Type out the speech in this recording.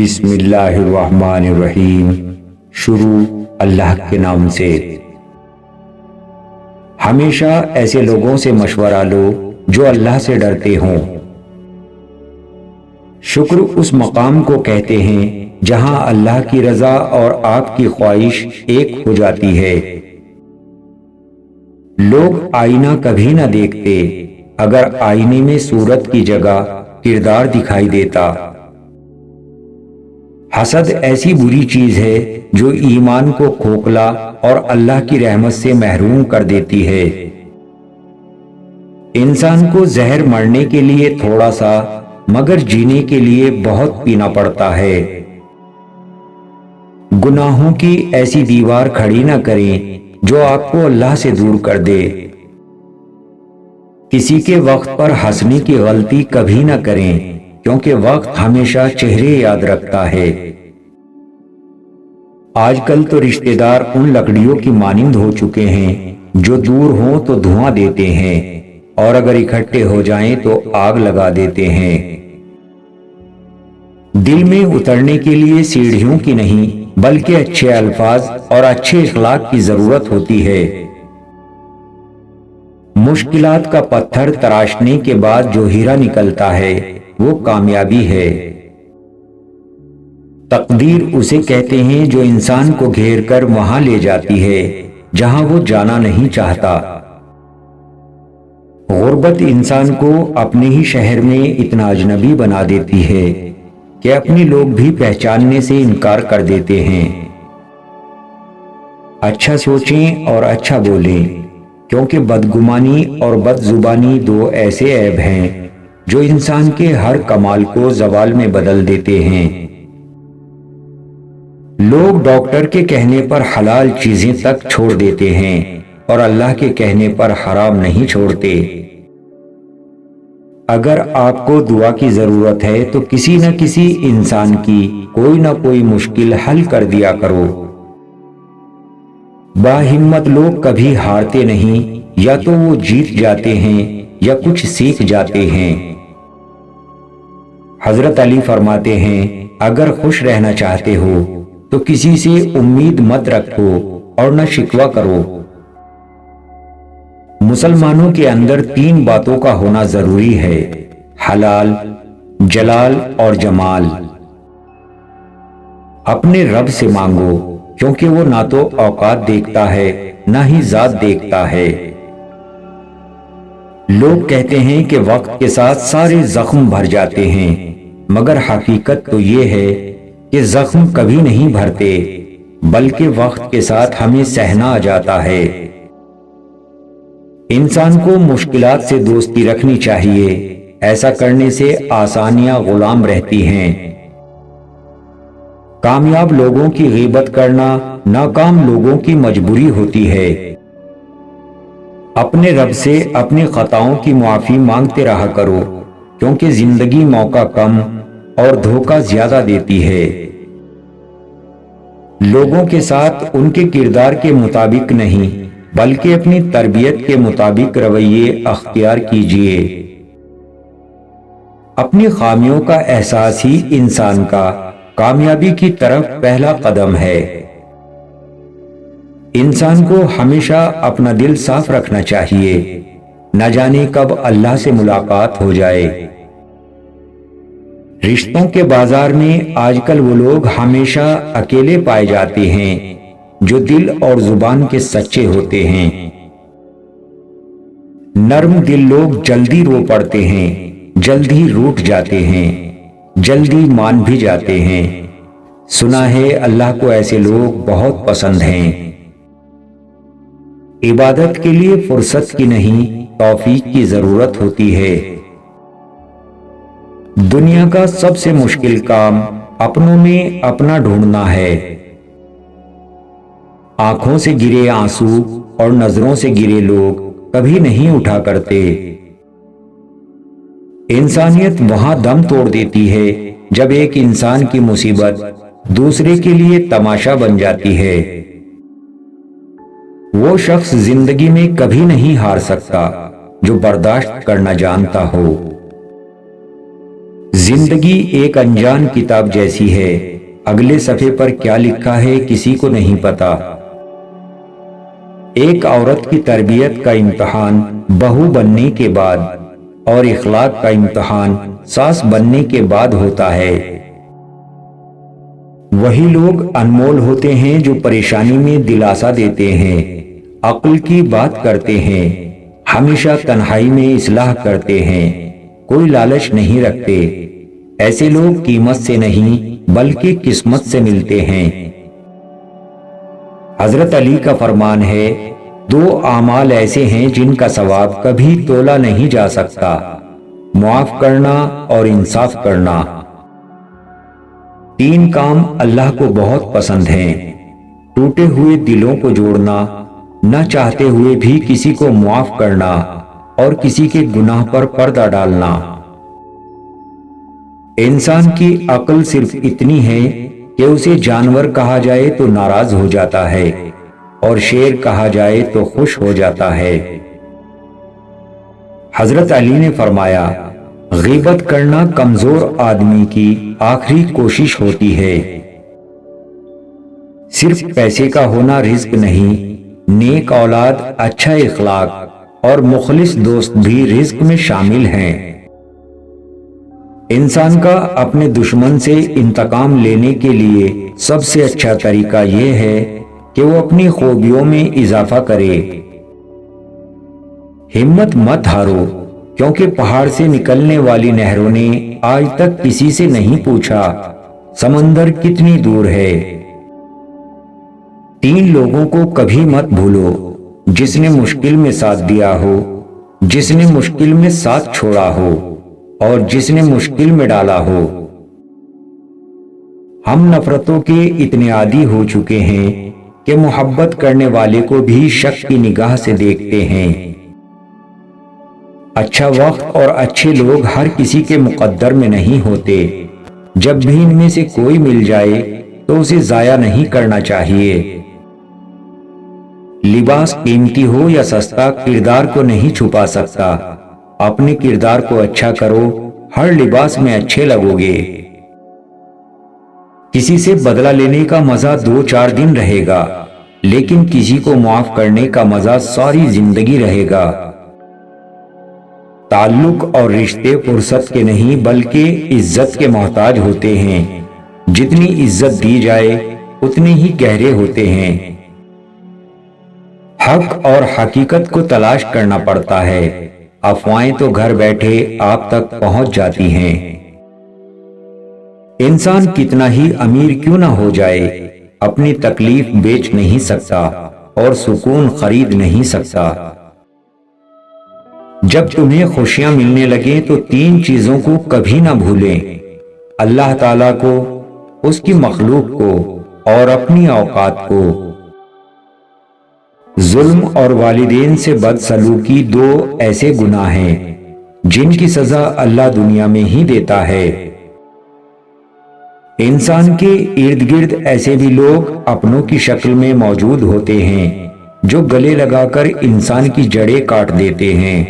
بسم اللہ الرحمن الرحیم۔ شروع اللہ کے نام سے۔ ہمیشہ ایسے لوگوں سے مشورہ لو جو اللہ سے ڈرتے ہوں۔ شکر اس مقام کو کہتے ہیں جہاں اللہ کی رضا اور آپ کی خواہش ایک ہو جاتی ہے۔ لوگ آئینہ کبھی نہ دیکھتے اگر آئینے میں صورت کی جگہ کردار دکھائی دیتا۔ حسد ایسی بری چیز ہے جو ایمان کو کھوکھلا اور اللہ کی رحمت سے محروم کر دیتی ہے۔ انسان کو زہر مرنے کے لیے تھوڑا سا مگر جینے کے لیے بہت پینا پڑتا ہے۔ گناہوں کی ایسی دیوار کھڑی نہ کریں جو آپ کو اللہ سے دور کر دے۔ کسی کے وقت پر ہنسنے کی غلطی کبھی نہ کریں کیونکہ وقت ہمیشہ چہرے یاد رکھتا ہے۔ آج کل تو رشتہ دار ان لکڑیوں کی مانند ہو چکے ہیں جو دور ہوں تو دھواں دیتے ہیں اور اگر اکٹھے ہو جائیں تو آگ لگا دیتے ہیں۔ دل میں اترنے کے لیے سیڑھیوں کی نہیں بلکہ اچھے الفاظ اور اچھے اخلاق کی ضرورت ہوتی ہے۔ مشکلات کا پتھر تراشنے کے بعد جو ہیرا نکلتا ہے وہ کامیابی ہے۔ تقدیر اسے کہتے ہیں جو انسان کو گھیر کر وہاں لے جاتی ہے جہاں وہ جانا نہیں چاہتا۔ غربت انسان کو اپنے ہی شہر میں اتنا اجنبی بنا دیتی ہے کہ اپنے لوگ بھی پہچاننے سے انکار کر دیتے ہیں۔ اچھا سوچیں اور اچھا بولیں کیونکہ بدگمانی اور بد زبانی دو ایسے عیب ہیں جو انسان کے ہر کمال کو زوال میں بدل دیتے ہیں۔ لوگ ڈاکٹر کے کہنے پر حلال چیزیں تک چھوڑ دیتے ہیں اور اللہ کے کہنے پر حرام نہیں چھوڑتے۔ اگر آپ کو دعا کی ضرورت ہے تو کسی نہ کسی انسان کی کوئی نہ کوئی مشکل حل کر دیا کرو۔ باہمت لوگ کبھی ہارتے نہیں، یا تو وہ جیت جاتے ہیں یا کچھ سیکھ جاتے ہیں۔ حضرت علی فرماتے ہیں اگر خوش رہنا چاہتے ہو تو کسی سے امید مت رکھو اور نہ شکوہ کرو۔ مسلمانوں کے اندر تین باتوں کا ہونا ضروری ہے: حلال، جلال اور جمال۔ اپنے رب سے مانگو کیونکہ وہ نہ تو اوقات دیکھتا ہے نہ ہی ذات دیکھتا ہے۔ لوگ کہتے ہیں کہ وقت کے ساتھ سارے زخم بھر جاتے ہیں مگر حقیقت تو یہ ہے کہ زخم کبھی نہیں بھرتے بلکہ وقت کے ساتھ ہمیں سہنا آ جاتا ہے۔ انسان کو مشکلات سے دوستی رکھنی چاہیے، ایسا کرنے سے آسانیاں غلام رہتی ہیں۔ کامیاب لوگوں کی غیبت کرنا ناکام لوگوں کی مجبوری ہوتی ہے۔ اپنے رب سے اپنی خطاؤں کی معافی مانگتے رہا کرو کیونکہ زندگی موقع کم اور دھوکہ زیادہ دیتی ہے۔ لوگوں کے ساتھ ان کے کردار کے مطابق نہیں بلکہ اپنی تربیت کے مطابق رویے اختیار کیجیے۔ اپنی خامیوں کا احساس ہی انسان کا کامیابی کی طرف پہلا قدم ہے۔ انسان کو ہمیشہ اپنا دل صاف رکھنا چاہیے، نہ جانے کب اللہ سے ملاقات ہو جائے۔ رشتوں کے بازار میں آج کل وہ لوگ ہمیشہ اکیلے پائے جاتے ہیں جو دل اور زبان کے سچے ہوتے ہیں۔ نرم دل لوگ جلدی رو پڑتے ہیں، جلدی روٹھ جاتے ہیں، جلدی مان بھی جاتے ہیں۔ سنا ہے اللہ کو ایسے لوگ بہت پسند ہیں۔ عبادت کے لیے فرصت کی نہیں توفیق کی ضرورت ہوتی ہے۔ دنیا کا سب سے مشکل کام اپنوں میں اپنا ڈھونڈنا ہے۔ آنکھوں سے گرے آنسو اور نظروں سے گرے لوگ کبھی نہیں اٹھا کرتے۔ انسانیت وہاں دم توڑ دیتی ہے جب ایک انسان کی مصیبت دوسرے کے لیے تماشا بن جاتی ہے۔ وہ شخص زندگی میں کبھی نہیں ہار سکتا جو برداشت کرنا جانتا ہو۔ زندگی ایک انجان کتاب جیسی ہے، اگلے صفحے پر کیا لکھا ہے کسی کو نہیں پتا۔ ایک عورت کی تربیت کا امتحان بہو بننے کے بعد اور اخلاق کا امتحان ساس بننے کے بعد ہوتا ہے۔ وہی لوگ انمول ہوتے ہیں جو پریشانی میں دلاسا دیتے ہیں، عقل کی بات کرتے ہیں، ہمیشہ تنہائی میں اصلاح کرتے ہیں، کوئی لالچ نہیں رکھتے۔ ایسے لوگ قیمت سے نہیں بلکہ قسمت سے ملتے ہیں۔ حضرت علی کا فرمان ہے، دو اعمال ایسے ہیں جن کا ثواب کبھی تولا نہیں جا سکتا، معاف کرنا اور انصاف کرنا۔ تین کام اللہ کو بہت پسند ہیں: ٹوٹے ہوئے دلوں کو جوڑنا، نہ چاہتے ہوئے بھی کسی کو معاف کرنا، اور کسی کے گناہ پر پردہ ڈالنا۔ انسان کی عقل صرف اتنی ہے کہ اسے جانور کہا جائے تو ناراض ہو جاتا ہے اور شیر کہا جائے تو خوش ہو جاتا ہے۔ حضرت علی نے فرمایا، غیبت کرنا کمزور آدمی کی آخری کوشش ہوتی ہے۔ صرف پیسے کا ہونا رزق نہیں، نیک اولاد، اچھا اخلاق اور مخلص دوست بھی رزق میں شامل ہیں۔ انسان کا اپنے دشمن سے انتقام لینے کے لیے سب سے اچھا طریقہ یہ ہے کہ وہ اپنی خوبیوں میں اضافہ کرے۔ ہمت مت ہارو، کیونکہ پہاڑ سے نکلنے والی نہروں نے آج تک کسی سے نہیں پوچھا سمندر کتنی دور ہے۔ تین لوگوں کو کبھی مت بھولو، جس نے مشکل میں ساتھ دیا ہو، جس نے مشکل میں ساتھ چھوڑا ہو، اور جس نے مشکل میں ڈالا ہو۔ ہم نفرتوں کے اتنے عادی ہو چکے ہیں کہ محبت کرنے والے کو بھی شک کی نگاہ سے دیکھتے ہیں۔ اچھا وقت اور اچھے لوگ ہر کسی کے مقدر میں نہیں ہوتے۔ جب بھی ان میں سے کوئی مل جائے تو اسے ضائع نہیں کرنا چاہیے۔ لباس قیمتی ہو یا سستا کردار کو نہیں چھپا سکتا۔ اپنے کردار کو اچھا کرو، ہر لباس میں اچھے لگو گے۔ کسی سے بدلہ لینے کا مزہ 2-4 دن رہے گا، لیکن کسی کو معاف کرنے کا مزہ ساری زندگی رہے گا۔ تعلق اور رشتے فرصت کے نہیں بلکہ عزت کے محتاج ہوتے ہیں۔ جتنی عزت دی جائے اتنے ہی گہرے ہوتے ہیں۔ حق اور حقیقت کو تلاش کرنا پڑتا ہے، افواہیں تو گھر بیٹھے آپ تک پہنچ جاتی ہیں۔ انسان کتنا ہی امیر کیوں نہ ہو جائے، اپنی تکلیف بیچ نہیں سکتا اور سکون خرید نہیں سکتا۔ جب تمہیں خوشیاں ملنے لگیں تو 3 چیزوں کو کبھی نہ بھولیں: اللہ تعالیٰ کو، اس کی مخلوق کو اور اپنی اوقات کو۔ ظلم اور والدین سے بدسلوکی 2 ایسے گناہ ہیں جن کی سزا اللہ دنیا میں ہی دیتا ہے۔ انسان کے ارد گرد ایسے بھی لوگ اپنوں کی شکل میں موجود ہوتے ہیں جو گلے لگا کر انسان کی جڑیں کاٹ دیتے ہیں۔